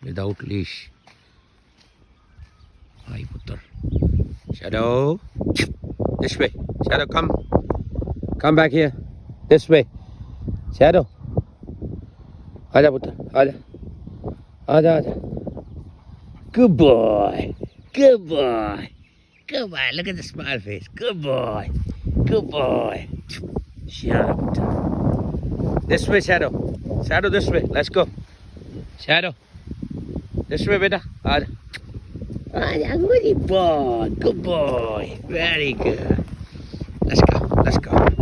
without leash. Hi, putar. Shadow. This way. Shadow, come. Come back here. This way. Shadow. Aja, putar. Aja. Aja, aja. Good boy. Good boy. Good boy. Look at the smile face. Good boy. Good boy. Shadow, putar. This way, Shadow. Shadow, this way. Let's go. Shadow. This way, beta. Aja. Aja, good boy. Good boy. Very good. Let's go. Let's go.